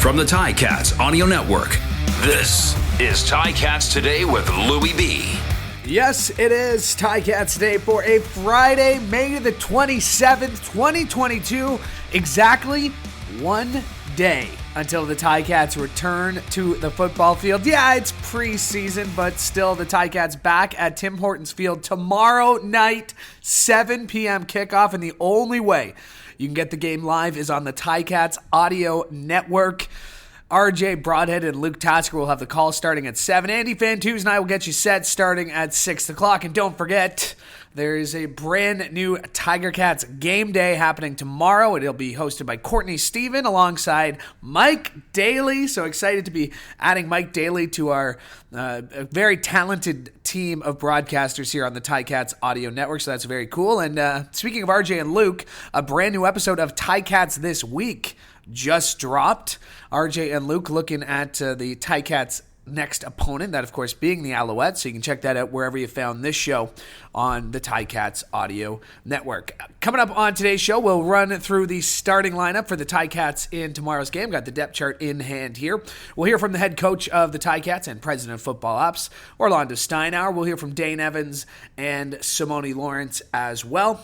From the Ticats Audio Network, this is Ticats Today with Louie B. Yes, it is Ticats Today for a Friday, May the 27th, 2022. Exactly 1 day until the Ticats return to the football field. Yeah, it's preseason, but still the Ticats back at Tim Hortons Field tomorrow night, 7 p.m. kickoff, and the only way you can get the game live is on the Ticats Audio Network. RJ Broadhead and Luke Tasker will have the call starting at 7. Andy Fantuz and I will get you set starting at 6 o'clock. And don't forget, there is a brand new Tiger Cats game day happening tomorrow. It'll be hosted by Courtney Stephen alongside Mike Daly. So excited to be adding Mike Daly to our very talented team of broadcasters here on the Ticats Audio Network. So that's very cool. And speaking of RJ and Luke, a brand new episode of Ticats This Week just dropped. RJ and Luke looking at the Ticats' next opponent, that of course being the Alouettes. So you can check that out wherever you found this show on the Ticats Audio Network. Coming up on today's show, we'll run through the starting lineup for the Ticats in tomorrow's game. Got the depth chart in hand here. We'll hear from the head coach of the Ticats and president of football ops, Orlondo Steinauer. We'll hear from Dane Evans and Simoni Lawrence as well.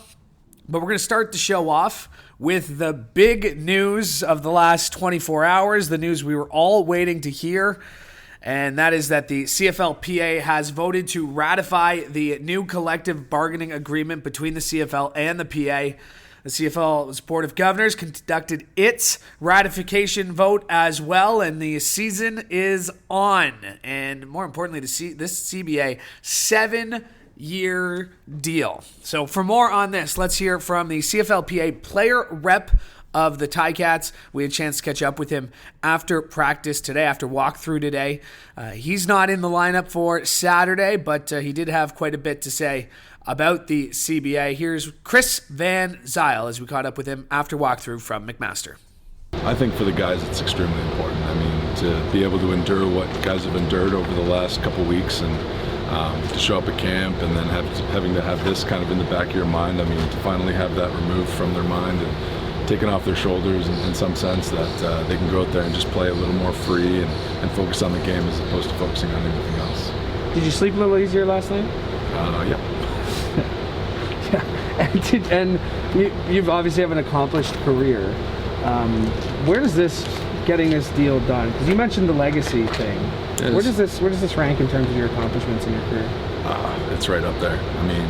But we're going to start the show off with the big news of the last 24 hours, the news we were all waiting to hear, and that is that the CFLPA has voted to ratify the new collective bargaining agreement between the CFL and the PA. The CFL's Board of Governors conducted its ratification vote as well, and the season is on. And more importantly, this CBA 7-year deal. So for more on this, let's hear from the CFLPA player rep of the Ticats. We had a chance to catch up with him after practice today, after walkthrough today. He's not in the lineup for Saturday, but he did have quite a bit to say about the CBA. Here's Chris Van Zeyl as we caught up with him after walkthrough from McMaster. I think for the guys it's extremely important. I mean, to be able to endure what guys have endured over the last couple weeks and to show up at camp and then having to have this kind of in the back of your mind. I mean, to finally have that removed from their mind and taken off their shoulders in some sense, that they can go out there and just play a little more free and focus on the game as opposed to focusing on anything else. Did you sleep a little easier last night? Yeah. Yeah. And you've obviously have an accomplished career. Where does getting this deal done? Because you mentioned the legacy thing. Where does this rank in terms of your accomplishments in your career? It's right up there. I mean,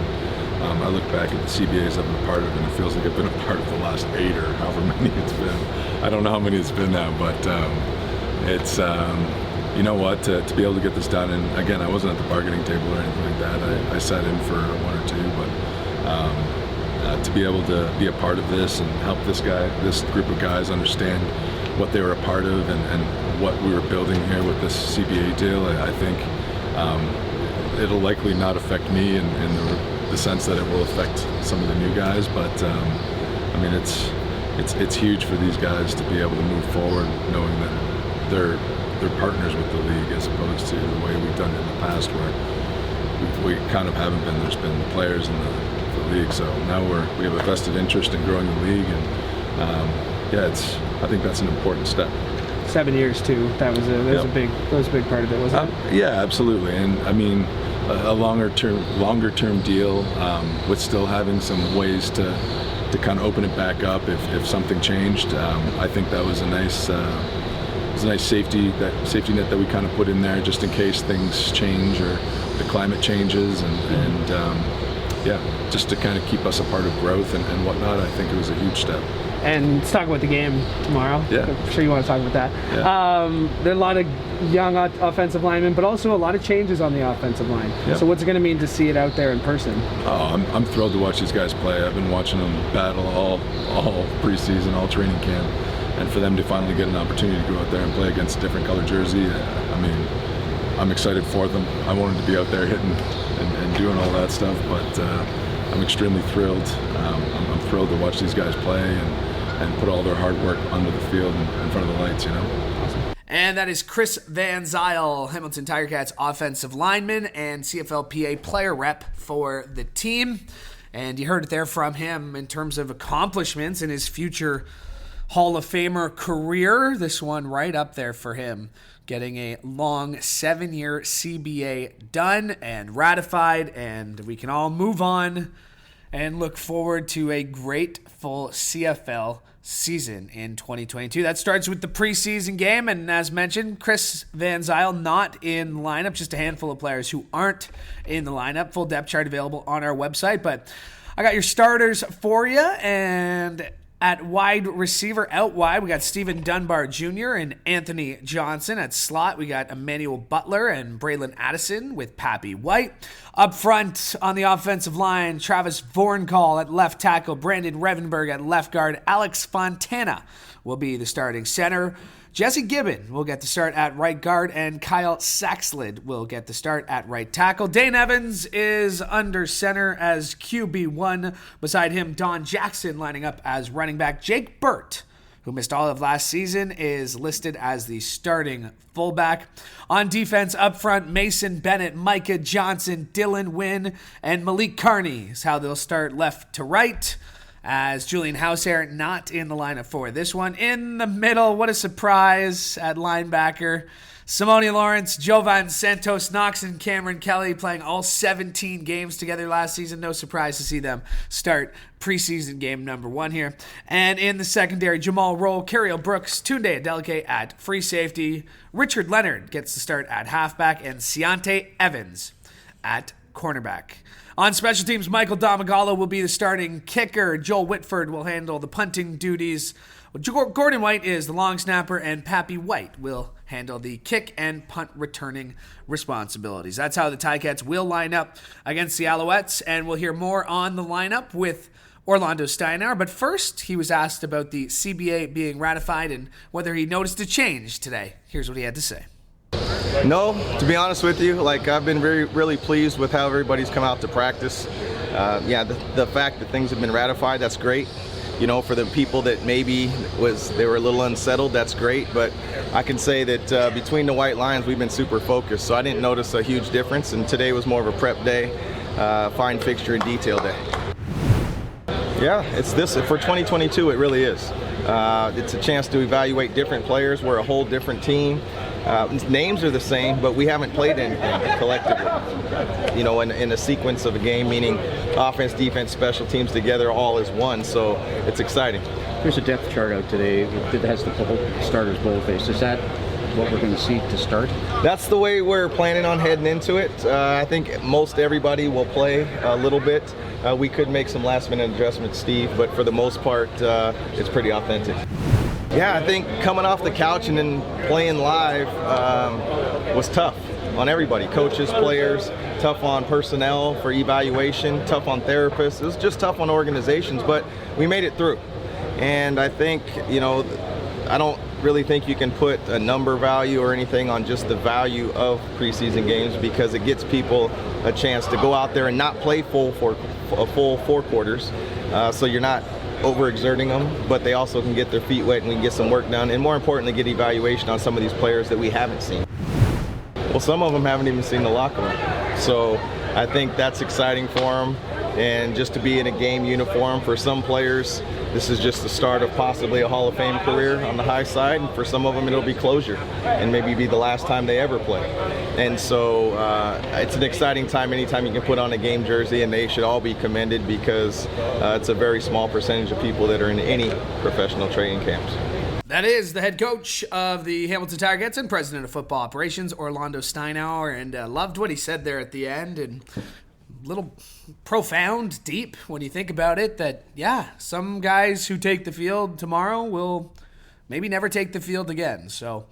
I look back at the CBAs I've been a part of, and it feels like I've been a part of the last 8 or however many it's been. I don't know how many it's been now, but it's you know what, to be able to get this done. And again, I wasn't at the bargaining table or anything like that. I sat in for 1 or 2, but to be able to be a part of this and help this group of guys understand what they were a part of and what we were building here with this CBA deal, I think it'll likely not affect me in the sense that it will affect some of the new guys. But I mean, it's huge for these guys to be able to move forward, knowing that they're partners with the league as opposed to the way we've done it in the past, where we kind of haven't been. There's been the players in the league, so now we have a vested interest in growing the league, and I think that's an important step. 7 years too. That was a big part of it, wasn't it? Yeah, absolutely. And I mean, a longer term deal with still having some ways to kind of open it back up if something changed. I think that was a nice safety net that we kind of put in there just in case things change or the climate changes and just to kind of keep us a part of growth and whatnot. I think it was a huge step. And let's talk about the game tomorrow. Yeah. I'm sure you want to talk about that. Yeah. There are a lot of young offensive linemen, but also a lot of changes on the offensive line. Yeah. So what's it going to mean to see it out there in person? Oh, I'm thrilled to watch these guys play. I've been watching them battle all preseason, all training camp. And for them to finally get an opportunity to go out there and play against a different color jersey, I mean, I'm excited for them. I wanted to be out there hitting and doing all that stuff, but I'm extremely thrilled. I'm thrilled to watch these guys play and put all their hard work onto the field in front of the lights, you know. Awesome. And that is Chris Van Zeyl, Hamilton Tiger Cats offensive lineman and CFLPA player rep for the team. And you heard it there from him in terms of accomplishments in his future Hall of Famer career. This one right up there for him, getting a long 7-year CBA done and ratified, and we can all move on and look forward to a great full CFL season in 2022. That starts with the preseason game, and as mentioned, Chris Van Zeyl not in the lineup, just a handful of players who aren't in the lineup. Full depth chart available on our website, but I got your starters for you, and at wide receiver, out wide, we got Stephen Dunbar Jr. and Anthony Johnson. At slot, we got Emmanuel Butler and Braylon Addison with Pappy White. Up front on the offensive line, Travis Vornkall at left tackle, Brandon Revenberg at left guard, Alex Fontana will be the starting center. Jesse Gibbon will get the start at right guard, and Kyle Saxlid will get the start at right tackle. Dane Evans is under center as QB1. Beside him, Don Jackson lining up as running back. Jake Burt, who missed all of last season, is listed as the starting fullback. On defense, up front, Mason Bennett, Micah Johnson, Dylan Wynn, and Malik Carney is how they'll start left to right, as Julian Househair not in the lineup for this one. In the middle, what a surprise at linebacker. Simoni Lawrence, Jovan Santos Knox, and Cameron Kelly playing all 17 games together last season. No surprise to see them start preseason game number 1 here. And in the secondary, Jamal Roll, Cariel Brooks, Tunde Adeleke at free safety. Richard Leonard gets the start at halfback, and Ciante Evans at cornerback. On special teams, Michael Domagala will be the starting kicker. Joel Whitford will handle the punting duties. Gordon White is the long snapper, and Pappy White will handle the kick and punt returning responsibilities. That's how the Ticats will line up against the Alouettes, and we'll hear more on the lineup with Orlondo Steinauer. But first, he was asked about the CBA being ratified and whether he noticed a change today. Here's what he had to say. No, to be honest with you, I've been really pleased with how everybody's come out to practice. The fact that things have been ratified, that's great. For the people that maybe they were a little unsettled, that's great. But I can say that between the white lines, we've been super focused. So I didn't notice a huge difference. And today was more of a prep day, fine fixture and detail day. Yeah, it's this for 2022. It really is. It's a chance to evaluate different players. We're a whole different team. Names are the same, but we haven't played anything collectively. In a sequence of a game, meaning offense, defense, special teams together all as one. So it's exciting. There's a depth chart out today that has the starters boldface. Is that what we're going to see to start? That's the way we're planning on heading into it. I think most everybody will play a little bit. We could make some last-minute adjustments, Steve, but for the most part, it's pretty authentic. Yeah, I think coming off the couch and then playing live was tough on everybody. Coaches, players, tough on personnel for evaluation, tough on therapists. It was just tough on organizations, but we made it through. And I think, I don't really think you can put a number value or anything on just the value of preseason games, because it gets people a chance to go out there and not play full 4 quarters. So you're not overexerting them, but they also can get their feet wet and we can get some work done, and more importantly, get evaluation on some of these players that we haven't seen. Well, some of them haven't even seen the locker room. So I think that's exciting for them, and just to be in a game uniform for some players, this is just the start of possibly a Hall of Fame career on the high side, and for some of them it'll be closure and maybe be the last time they ever play. And so it's an exciting time anytime you can put on a game jersey, and they should all be commended, because it's a very small percentage of people that are in any professional training camps. That is the head coach of the Hamilton Ticats and president of football operations, Orlondo Steinauer, and loved what he said there at the end, and a little profound, deep when you think about it, that, some guys who take the field tomorrow will maybe never take the field again. So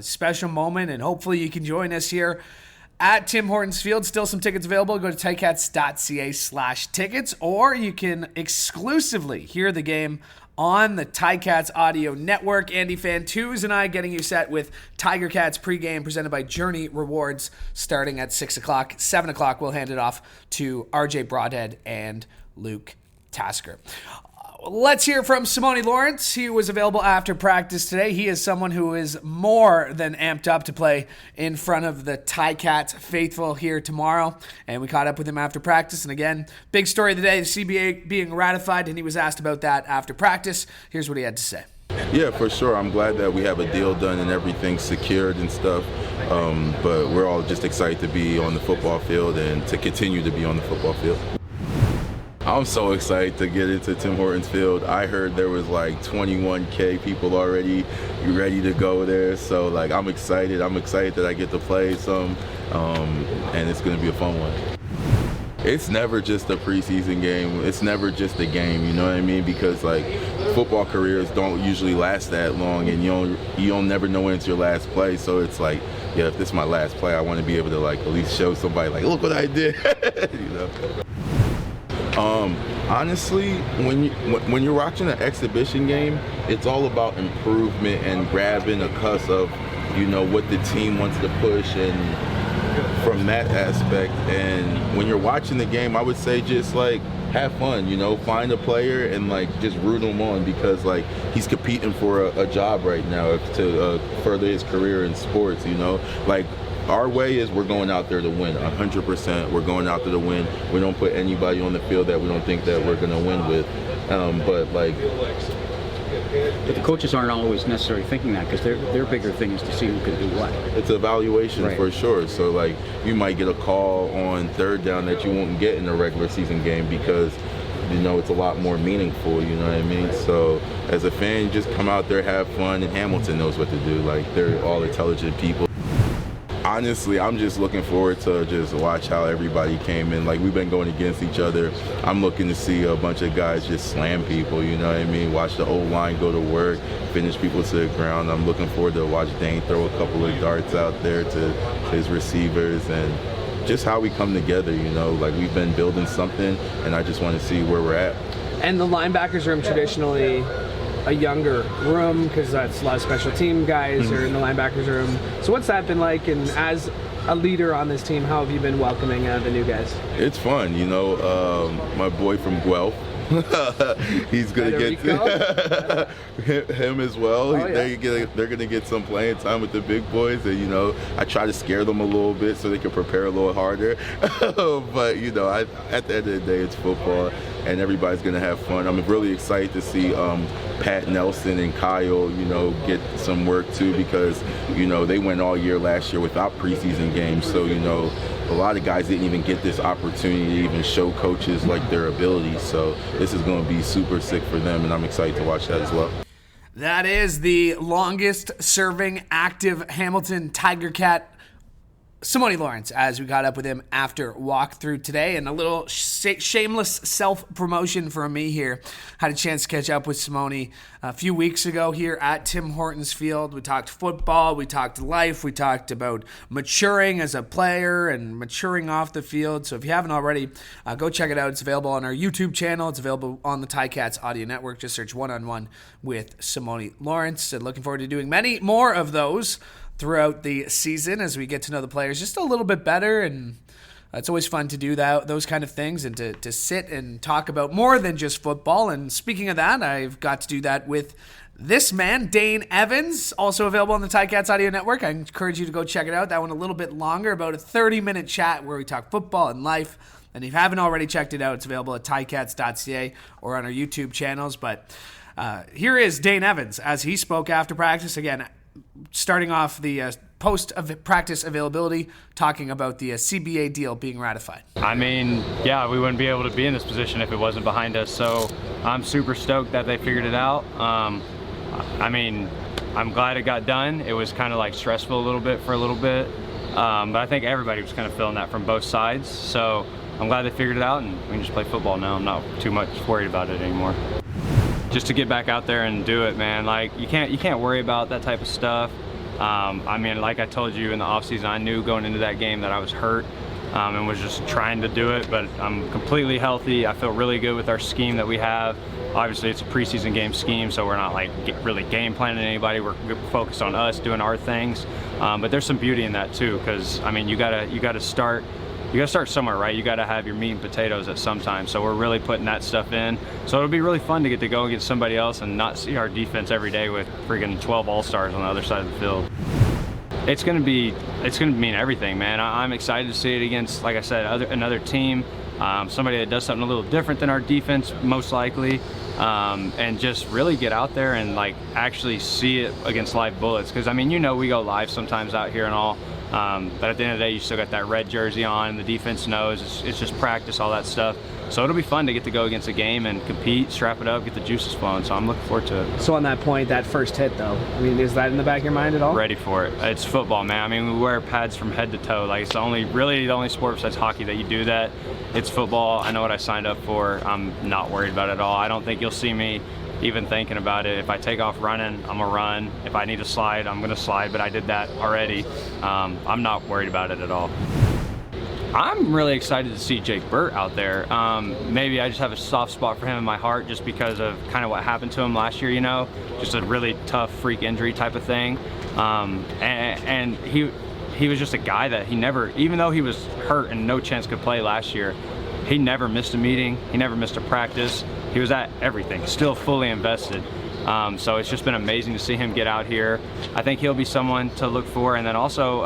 special moment, and hopefully you can join us here at Tim Hortons Field. Still some tickets available. Go to ticats.ca/tickets, or you can exclusively hear the game on the Ticats audio network. Andy Fantuz and I getting you set with Tiger Cats pregame presented by Journey Rewards starting at 6 o'clock. 7 o'clock, we'll hand it off to RJ Broadhead and Luke Tasker. Let's hear from Simoni Lawrence. He was available after practice today. He is someone who is more than amped up to play in front of the Ticats faithful here tomorrow. And we caught up with him after practice. And again, big story of the day, the CBA being ratified, and he was asked about that after practice. Here's what he had to say. Yeah, for sure. I'm glad that we have a deal done and everything's secured and stuff. But we're all just excited to be on the football field and to continue to be on the football field. I'm so excited to get into Tim Hortons Field. I heard there was like 21K people already ready to go there. So like I'm excited. I'm excited that I get to play some, and it's going to be a fun one. It's never just a preseason game. It's never just a game, you know what I mean? Because like football careers don't usually last that long, and you don't never know when it's your last play. So it's like, yeah, if this is my last play, I want to be able to like at least show somebody like, look what I did, you know. Honestly, when you're watching an exhibition game, it's all about improvement and grabbing a cusp of, you know, what the team wants to push and from that aspect. And when you're watching the game, I would say just like have fun, you know, find a player and like just root him on, because like he's competing for a job right now to further his career in sports, you know. Like our way is we're going out there to win 100%. We're going out there to win. We don't put anybody on the field that we don't think that we're going to win with. But the coaches aren't always necessarily thinking that, because their bigger thing is to see who can do what. It's evaluation, right, for sure. So like you might get a call on third down that you won't get in a regular season game because, you know, it's a lot more meaningful, you know what I mean? So as a fan, just come out there, have fun, and Hamilton knows what to do. Like they're all intelligent people. Honestly, I'm just looking forward to just watch how everybody came in. Like, we've been going against each other. I'm looking to see a bunch of guys just slam people, you know what I mean? Watch the O-line go to work, finish people to the ground. I'm looking forward to watch Dane throw a couple of darts out there to his receivers, and just how we come together, you know? Like, we've been building something, and I just want to see where we're at. And the linebackers room traditionally a younger room, because that's a lot of special team guys are in the linebackers room. So what's that been like? And as a leader on this team, how have you been welcoming the new guys? It's fun, you know. My boy from Guelph, he's gonna get him as well. Oh, yeah. They're gonna get some playing time with the big boys, and you know, I try to scare them a little bit so they can prepare a little harder. But you know, at the end of the day, it's football, and everybody's gonna have fun. I'm really excited to see Pat Nelson and Kyle, you know, get some work too, because you know they went all year last year without preseason games. So you know, a lot of guys didn't even get this opportunity to even show coaches like their abilities. So this is going to be super sick for them, and I'm excited to watch that as well. That is the longest serving active Hamilton Tiger Cat, Simoni Lawrence, as we got up with him after walkthrough today. And a little shameless self-promotion from me here. Had a chance to catch up with Simoni a few weeks ago here at Tim Hortons Field. We talked football, we talked life, we talked about maturing as a player and maturing off the field. So if you haven't already, go check it out. It's available on our YouTube channel. It's available on the Ticats Audio Network. Just search One-on-One with Simoni Lawrence. And looking forward to doing many more of those throughout the season as we get to know the players just a little bit better. And it's always fun to do those kind of things, and to sit and talk about more than just football. And speaking of that, I've got to do that with this man, Dane Evans, also available on the Ticats Audio Network. I encourage you to go check it out. That one a little bit longer, about a 30-minute chat where we talk football and life. And if you haven't already checked it out, it's available at ticats.ca or on our YouTube channels. But here is Dane Evans as he spoke after practice. Again, starting off the post-practice availability, talking about the CBA deal being ratified. I mean, yeah, we wouldn't be able to be in this position if it wasn't behind us. So I'm super stoked that they figured it out. I mean, I'm glad it got done. It was kind of like stressful a little bit for a little bit. But I think everybody was kind of feeling that from both sides. So I'm glad they figured it out, and we can just play football now. I'm not too much worried about it anymore. Just to get back out there and do it, man. Like, you can't worry about that type of stuff. I mean, like I told you in the offseason, I knew going into that game that I was hurt and was just trying to do it, but I'm completely healthy. I feel really good with our scheme that we have. Obviously, it's a preseason game scheme, so we're not like really game planning anybody. We're focused on us doing our things. But there's some beauty in that too, because I mean, you gotta start somewhere, right? You got to have your meat and potatoes at some time. So we're really putting that stuff in. So it'll be really fun to get to go against somebody else and not see our defense every day with freaking 12 all-stars on the other side of the field. It's gonna mean everything, man. I'm excited to see it against, like I said, another team. somebody that does something a little different than our defense, most likely, and just really get out there and like actually see it against live bullets. Because I mean, you know, we go live sometimes out here and all, but at the end of the day, you still got that red jersey on, and the defense knows it's just practice, all that stuff. So it'll be fun to get to go against a game and compete, strap it up, get the juices flowing. So I'm looking forward to it. So on that point, that first hit though, I mean, is that in the back of your mind at all? Ready for it. It's football, man. I mean, we wear pads from head to toe. Like, it's the only sport besides hockey that you do that. It's football. I know what I signed up for. I'm not worried about it at all. I don't think you'll see me even thinking about it. If I take off running, I'm gonna run. If I need to slide, I'm gonna slide, but I did that already. I'm not worried about it at all. I'm really excited to see Jake Burt out there. Maybe I just have a soft spot for him in my heart just because of kind of what happened to him last year, you know, just a really tough freak injury type of thing. And he was just a guy that he never, even though he was hurt and no chance could play last year, he never missed a meeting, he never missed a practice. He was at everything, still fully invested. So it's just been amazing to see him get out here. I think he'll be someone to look for, and then also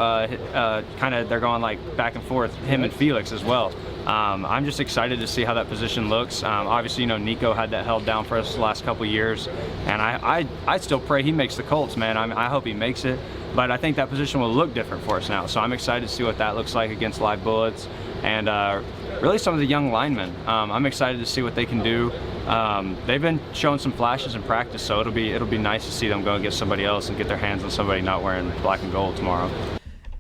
kind of they're going like back and forth, him and Felix as well. I'm just excited to see how that position looks. Obviously, you know, Nico had that held down for us the last couple years, and I still pray he makes the Colts, man. I hope he makes it, but I think that position will look different for us now. So I'm excited to see what that looks like against live bullets, and really some of the young linemen. I'm excited to see what they can do. They've been showing some flashes in practice, so it'll be nice to see them go against somebody else and get their hands on somebody not wearing black and gold tomorrow.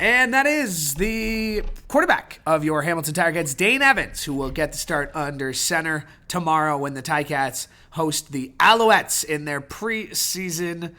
And that is the quarterback of your Hamilton Ticats, Dane Evans, who will get the start under center tomorrow when the Ticats host the Alouettes in their preseason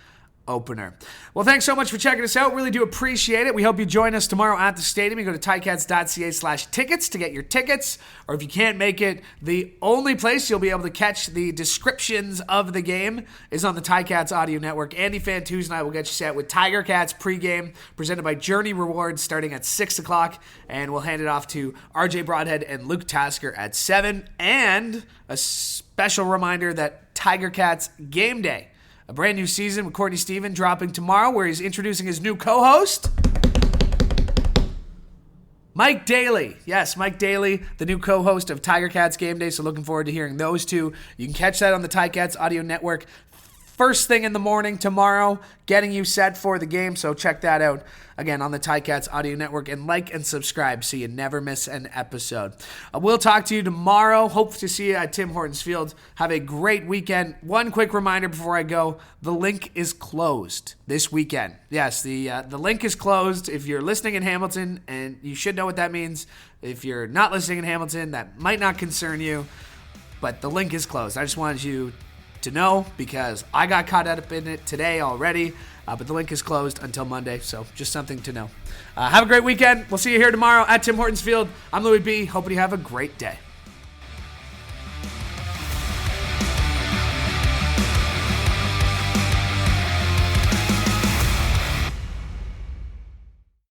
opener. Well, thanks so much for checking us out. Really do appreciate it. We hope you join us tomorrow at the stadium. You go to ticats.ca/tickets to get your tickets, or if you can't make it, the only place you'll be able to catch the descriptions of the game is on the Ticats audio network. Andy Fantuz and I will get you set with Tiger Cats pregame presented by Journey Rewards starting at 6 o'clock, and we'll hand it off to RJ Broadhead and Luke Tasker at 7. And a special reminder that Tiger Cats Game Day, a brand new season with Courtney Stephen dropping tomorrow, where he's introducing his new co-host, Mike Daly. Yes, Mike Daly, the new co-host of Tiger Cats Game Day. So looking forward to hearing those two. You can catch that on the Ticats audio network first thing in the morning tomorrow, getting you set for the game. So check that out again on the Ticats audio network, and like and subscribe so you never miss an episode. We'll talk to you tomorrow. Hope to see you at Tim Hortons Field. Have a great weekend. One quick reminder before I go: the link is closed this weekend. Yes, the link is closed. If you're listening in Hamilton, and you should know what that means. If you're not listening in Hamilton, that might not concern you, but the link is closed. I just wanted you to know, because I got caught up in it today already, but the link is closed until Monday, so just something to know. Have a great weekend. We'll see you here tomorrow at Tim Hortons Field. I'm Louie B. Hoping you have a great day.